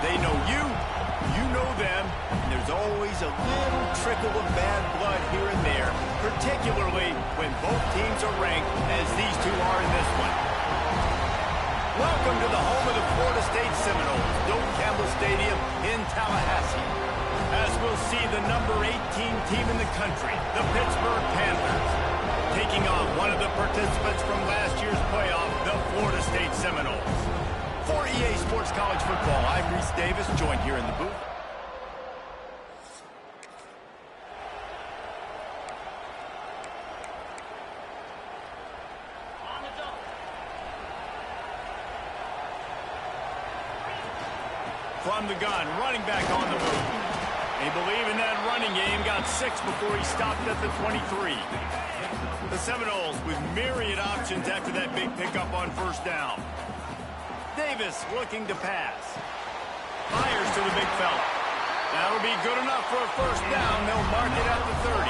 They know you, you know them, and there's always a little trickle of bad blood here and there, particularly when both teams are ranked as these two are in this one. Welcome to the home of the Florida State Seminoles, Doak Campbell Stadium in Tallahassee. As we'll see the number 18 team in the country, the Pittsburgh Panthers, taking on one of the participants from last year's playoff, the Florida State Seminoles. For EA Sports College Football, I'm Reese Davis, joined here in the booth. From the gun, running back on the move. They believe in that running game, got 6 before he stopped at the 23. The Seminoles with myriad options after that big pickup on first down. Davis looking to pass. Fires to the big fella. That'll be good enough for a first down. They'll mark it at the 30.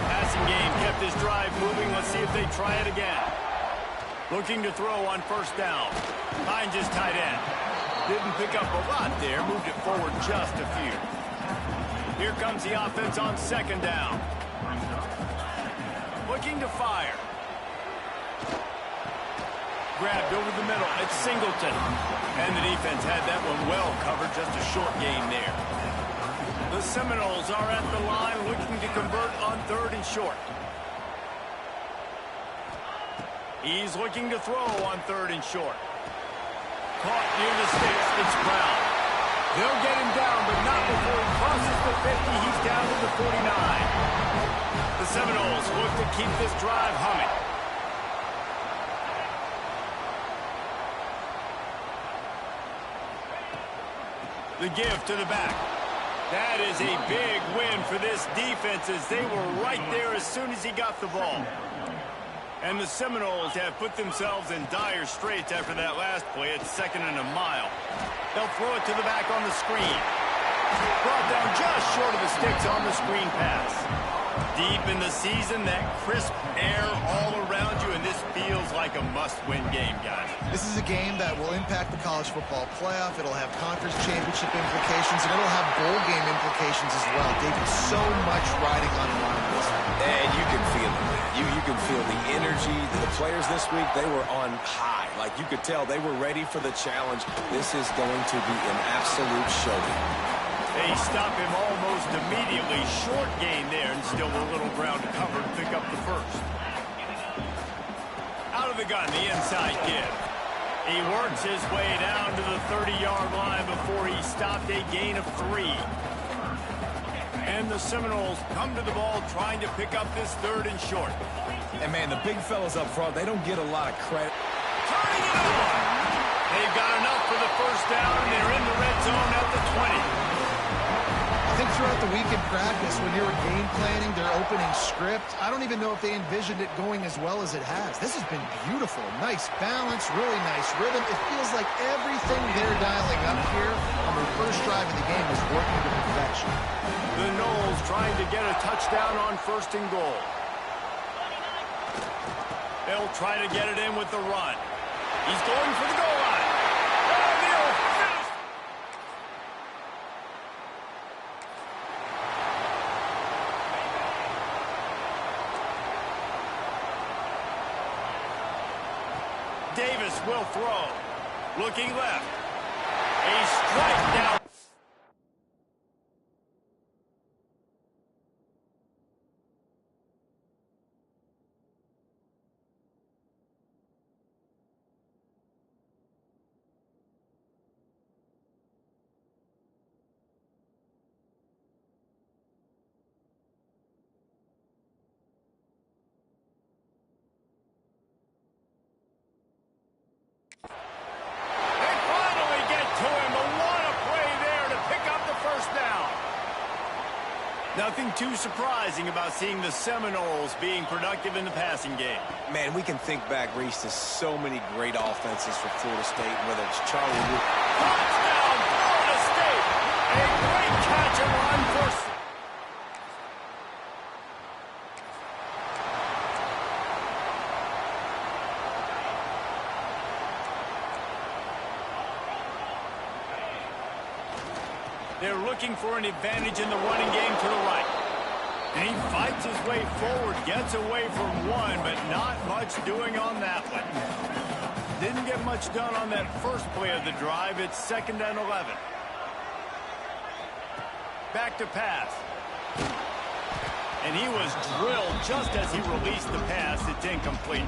Passing game kept his drive moving. Let's see if they try it again. Looking to throw on first down. Finds his tight end. Didn't pick up a lot there. Moved it forward just a few. Here comes the offense on second down. Looking to fire. Grabbed over the middle. It's Singleton. And the defense had that one well covered. Just a short gain there. The Seminoles are at the line looking to convert on third and short. He's looking to throw on third and short. Caught near the sticks. It's Brown. They'll get him down, but not before he crosses the 50. He's down to the 49. The Seminoles look to keep this drive humming. The give to the back. That is a big win for this defense as they were right there as soon as he got the ball. And the Seminoles have put themselves in dire straits after that last play. It's 2nd and a mile. They'll throw it to the back on the screen. Brought down just short of the sticks on the screen pass. Deep in the season, that crisp air all around you, and this feels like a must-win game, guys. This is a game that will impact the college football playoff. It'll have conference championship implications, and it'll have bowl game implications as well. David, so much riding on the line of this one. And you can feel it, man. You can feel the energy. The players this week, they were on high. Like, you could tell they were ready for the challenge. This is going to be an absolute showdown. They stop him almost immediately. Short gain there, and still a little ground to cover to pick up the first. Out of the gun, the inside give. He works his way down to the 30-yard line before he stopped, a gain of 3. And the Seminoles come to the ball trying to pick up this third and short. And, man, the big fellas up front, they don't get a lot of credit. Turning it over. They've got enough for the first down, and they're in the red zone at the 20. I think throughout the week in practice, when you were game planning their opening script, I don't even know if they envisioned it going as well as it has. This has been beautiful. Nice balance, really nice rhythm. It feels like everything they're dialing up here on their first drive of the game is working to perfection. The Noles trying to get a touchdown on first and goal. They'll try to get it in with the run. He's going for the goal line. Davis will throw. Looking left. A strike down. Nothing too surprising about seeing the Seminoles being productive in the passing game. Man, we can think back, Reese, to so many great offenses for Florida State, whether it's Charlie. Touchdown, Florida State! A great catch and run for... They're looking for an advantage in the running game to the right. And he fights his way forward, gets away from one, but not much doing on that one. Didn't get much done on that first play of the drive. It's 2nd and 11. Back to pass. And he was drilled just as he released the pass. It's incomplete.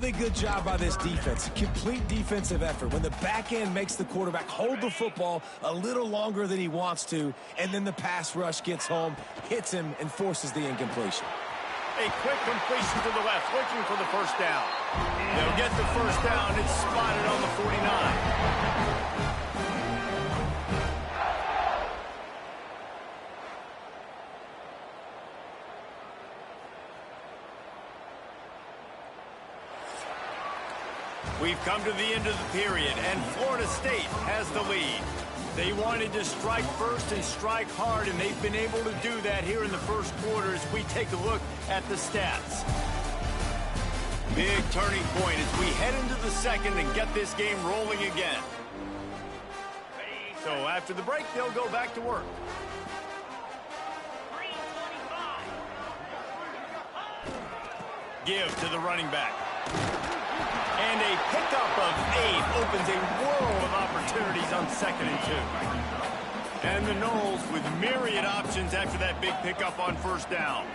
Really good job by this defense. Complete defensive effort. When the back end makes the quarterback hold the football a little longer than he wants to, and then the pass rush gets home, hits him, and forces the incompletion. A quick completion to the left, looking for the first down. They'll get the first down. It's spotted on the 49. We've come to the end of the period, and Florida State has the lead. They wanted to strike first and strike hard, and they've been able to do that here in the first quarter as we take a look at the stats. Big turning point as we head into the second and get this game rolling again. So after the break, they'll go back to work. Give to the running back. And a pickup of 8 opens a world of opportunities on 2nd and 2. And the Noles with myriad options after that big pickup on first down.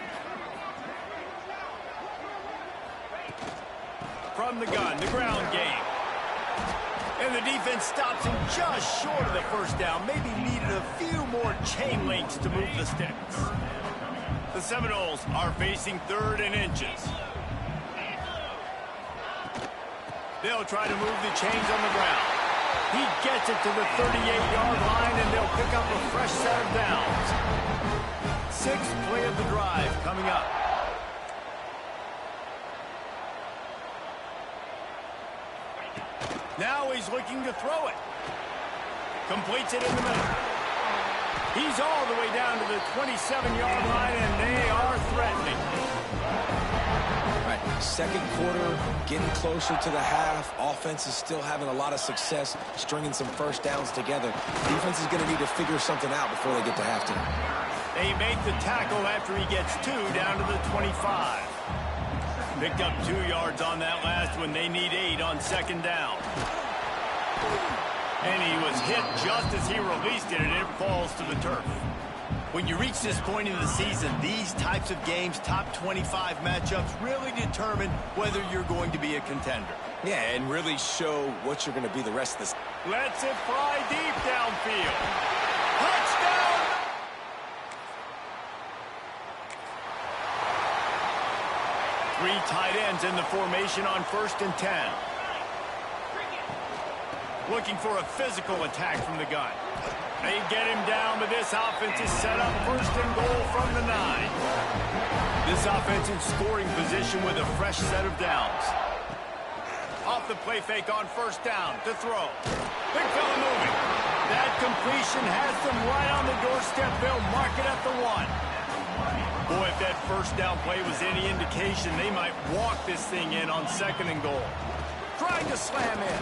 From the gun, the ground game. And the defense stops him just short of the first down. Maybe needed a few more chain links to move the sticks. The Seminoles are facing 3rd and inches. They'll try to move the chains on the ground. He gets it to the 38-yard line, and they'll pick up a fresh set of downs. 6th play of the drive coming up. Now he's looking to throw it. Completes it in the middle. He's all the way down to the 27-yard line, and they are threatening. Second quarter, getting closer to the half. Offense is still having a lot of success stringing some first downs together. Defense is going to need to figure something out before they get to halftime. They make the tackle after he gets 2 down to the 25. Picked up 2 yards on that last one. They need 8 on 2nd down. And he was hit just as he released it, and it falls to the turf. When you reach this point in the season, these types of games, top 25 matchups, really determine whether you're going to be a contender. Yeah, and really show what you're going to be the rest of this. Lets it fly deep downfield. Touchdown! Three tight ends in the formation on 1st and 10. Looking for a physical attack from the gun. They get him down, but this offense is set up 1st and goal from the 9. This offense in scoring position with a fresh set of downs. Off the play fake on 1st down to throw. Big fella moving. That completion has them right on the doorstep. They'll mark it at the 1. Boy, if that first down play was any indication, they might walk this thing in on 2nd and goal. Trying to slam in.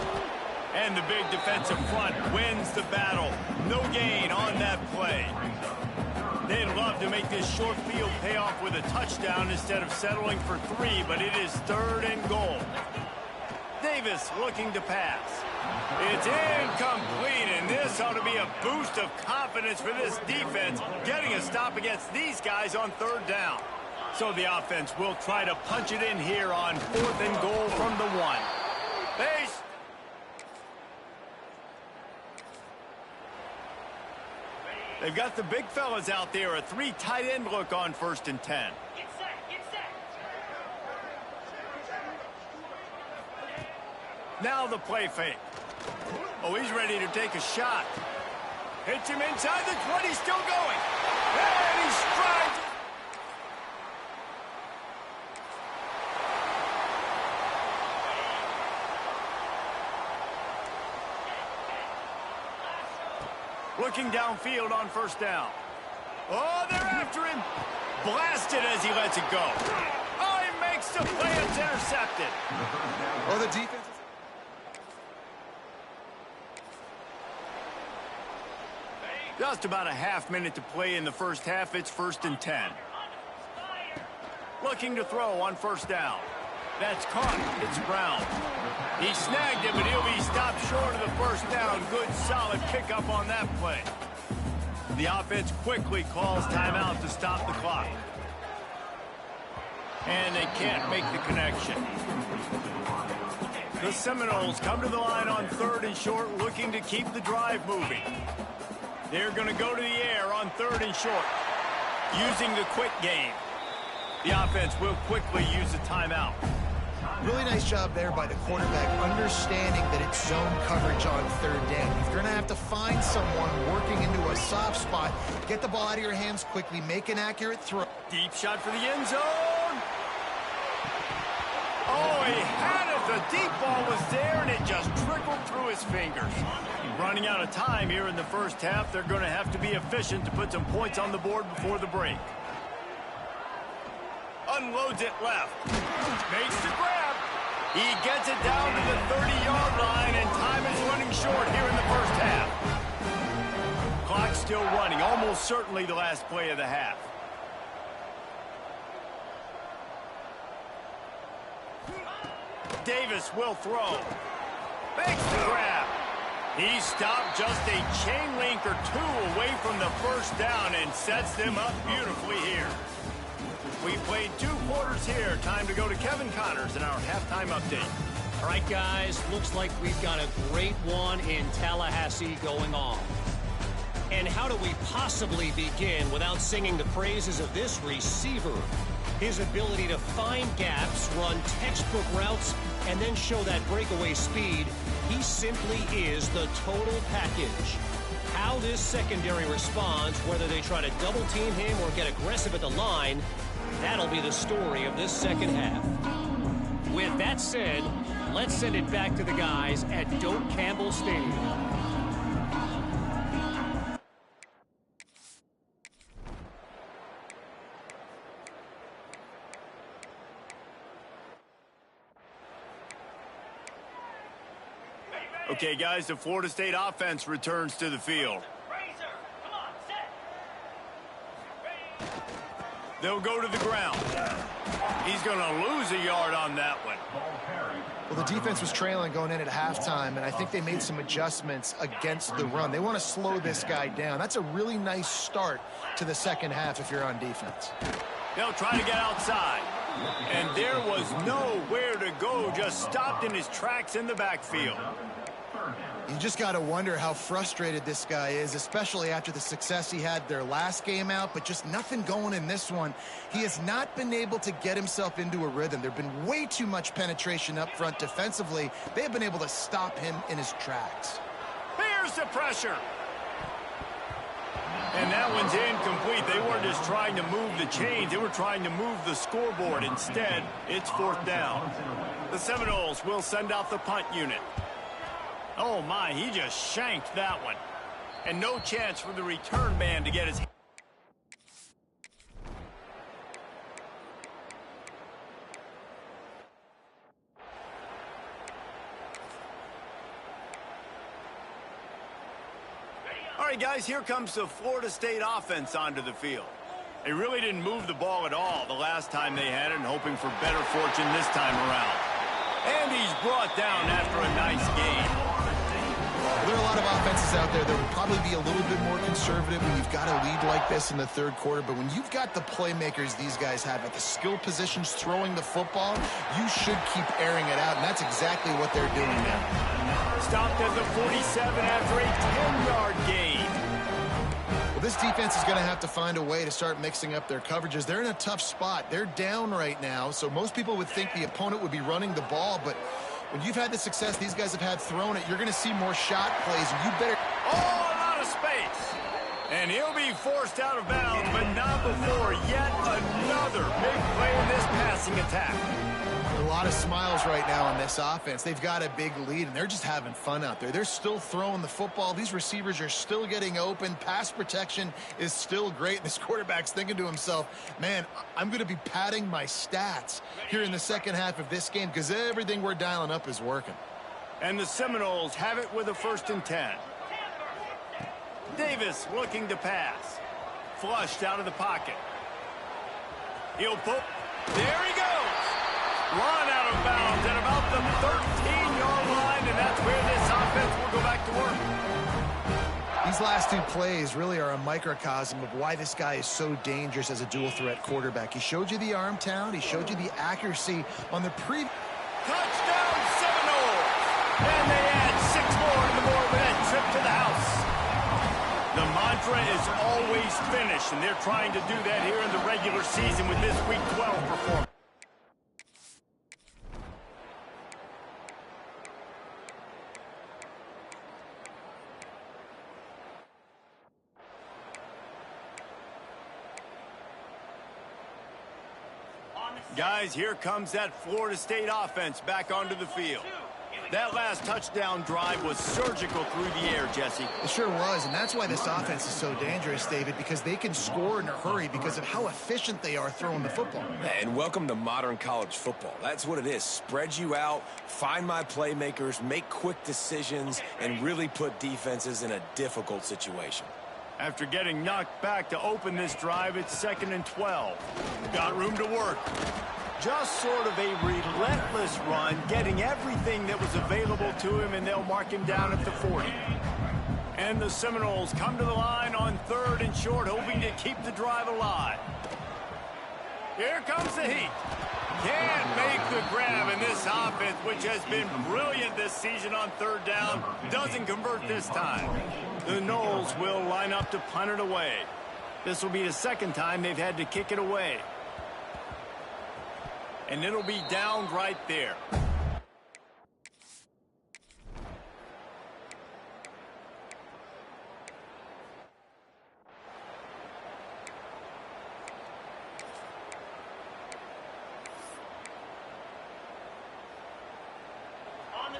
And the big defensive front wins the battle. No gain on that play. They'd love to make this short field pay off with a touchdown instead of settling for 3, but it is 3rd and goal. Davis looking to pass. It's incomplete, and this ought to be a boost of confidence for this defense, getting a stop against these guys on 3rd down. So the offense will try to punch it in here on 4th and goal from the 1. Base. They've got the big fellas out there, a 3 tight end look on 1st and 10. Get set. Now the play fake. Oh, he's ready to take a shot. Hits him inside the 20, still going. And he strides. Looking downfield on 1st down. Oh, they're after him. Blasted as he lets it go. Oh, he makes the play. It's intercepted. Oh, the defense. Just about a half minute to play in the first half. It's 1st and 10. Looking to throw on 1st down. That's caught. It's Brown. He snagged it, but he'll be stopped short of the 1st down. Good, solid pickup on that play. The offense quickly calls timeout to stop the clock. And they can't make the connection. The Seminoles come to the line on 3rd and short, looking to keep the drive moving. They're going to go to the air on 3rd and short, using the quick game. The offense will quickly use a timeout. Really nice job there by the quarterback, understanding that it's zone coverage on 3rd down. If you're going to have to find someone working into a soft spot, get the ball out of your hands quickly, make an accurate throw. Deep shot for the end zone. Oh, he had it. The deep ball was there, and it just trickled through his fingers. Running out of time here in the first half, they're going to have to be efficient to put some points on the board before the break. Unloads it left. Makes the grab. He gets it down to the 30-yard line, and time is running short here in the first half. Clock still running, almost certainly the last play of the half. Davis will throw. Makes the grab. He stopped just a chain link or two away from the first down and sets them up beautifully here. We played 2 quarters here. Time to go to Kevin Connors in our halftime update. All right, guys, looks like we've got a great one in Tallahassee going on. And how do we possibly begin without singing the praises of this receiver? His ability to find gaps, run textbook routes, and then show that breakaway speed. He simply is the total package. How this secondary responds, whether they try to double team him or get aggressive at the line, that'll be the story of this second half. With that said, let's send it back to the guys at Doak Campbell Stadium. Okay, guys, the Florida State offense returns to the field. They'll go to the ground. He's going to lose a yard on that one. Well, the defense was trailing going in at halftime, and I think they made some adjustments against the run. They want to slow this guy down. That's a really nice start to the second half if you're on defense. They'll try to get outside. And there was nowhere to go, just stopped in his tracks in the backfield. You just got to wonder how frustrated this guy is, especially after the success he had their last game out, but just nothing going in this one. He has not been able to get himself into a rhythm. There have been way too much penetration up front defensively. They have been able to stop him in his tracks. Here's the pressure. And that one's incomplete. They weren't just trying to move the chains. They were trying to move the scoreboard. Instead, it's 4th down. The Seminoles will send out the punt unit. Oh, my, he just shanked that one. And no chance for the return man to get his... All right, guys, here comes the Florida State offense onto the field. They really didn't move the ball at all the last time they had it, and hoping for better fortune this time around. And he's brought down after a nice game. There are a lot of offenses out there that will probably be a little bit more conservative when you've got a lead like this in the 3rd quarter. But when you've got the playmakers these guys have at the skill positions throwing the football, you should keep airing it out. And that's exactly what they're doing now. Stopped at the 47 after a 10-yard gain. Well, this defense is going to have to find a way to start mixing up their coverages. They're in a tough spot. They're down right now. So most people would think the opponent would be running the ball, but when you've had the success these guys have had throwing it, you're going to see more shot plays, and you better... Oh, a lot of space. And he'll be forced out of bounds, but not before yet another big play in this passing attack. A lot of smiles right now on this offense. They've got a big lead, and they're just having fun out there. They're still throwing the football. These receivers are still getting open. Pass protection is still great. This quarterback's thinking to himself, man, I'm going to be padding my stats here in the second half of this game because everything we're dialing up is working. And the Seminoles have it with a 1st and 10. Davis looking to pass. Flushed out of the pocket. He'll pull. There he goes. Run out of bounds at about the 13-yard line, and that's where this offense will go back to work. These last two plays really are a microcosm of why this guy is so dangerous as a dual-threat quarterback. He showed you the arm talent. He showed you the accuracy on the previous. Touchdown, Seminoles! And they add 6 more on the board with that trip to the house. The mantra is always finish, and they're trying to do that here in the regular season with this Week 12 performance. Guys, here comes that Florida State offense back onto the field. That last touchdown drive was surgical through the air, Jesse. It sure was, and that's why this offense is so dangerous, David, because they can score in a hurry because of how efficient they are throwing the football. And welcome to modern college football. That's what it is. Spread you out, find my playmakers, make quick decisions, and really put defenses in a difficult situation. After getting knocked back to open this drive, it's 2nd and 12. Got room to work. Just sort of a relentless run, getting everything that was available to him, and they'll mark him down at the 40. And the Seminoles come to the line on 3rd and short, hoping to keep the drive alive. Here comes the heat. Can't make the grab, and this offense, which has been brilliant this season on 3rd down, doesn't convert this time. The Noles will line up to punt it away. This will be the 2nd time they've had to kick it away. And it'll be down right there.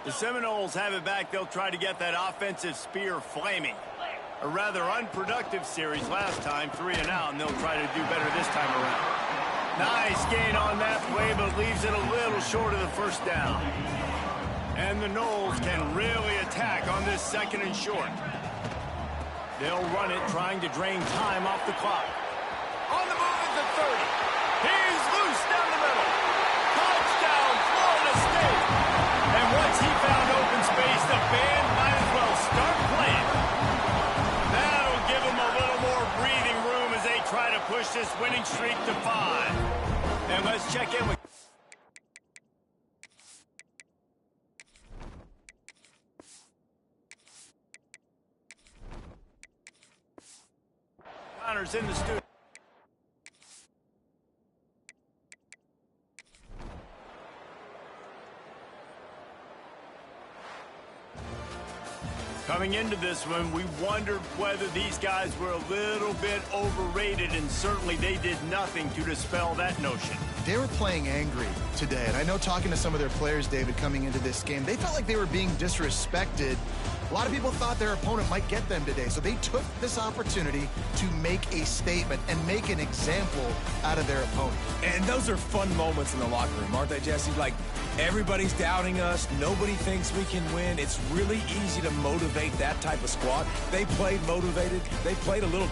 The Seminoles have it back. They'll try to get that offensive spear flaming. A rather unproductive series last time, 3 and out, and they'll try to do better this time around. Nice gain on that play, but leaves it a little short of the 1st down. And the Noles can really attack on this 2nd and short. They'll run it, trying to drain time off the clock. On the move at the 30. He's loose down the middle. Touchdown, Florida State. And once he found open space, the band might as well start playing. That'll give him a little more breathing room as they try to push this winning streak to 5. And let's check in with... Connor's in the studio. Coming into this one, we wondered whether these guys were a little bit overrated, and certainly they did nothing to dispel that notion. They were playing angry today, and I know talking to some of their players, David, coming into this game, they felt like they were being disrespected. A lot of people thought their opponent might get them today, so they took this opportunity to make a statement and make an example out of their opponent. And those are fun moments in the locker room, aren't they, Jesse? Like, everybody's doubting us. Nobody thinks we can win. It's really easy to motivate that type of squad. They played motivated. They played a little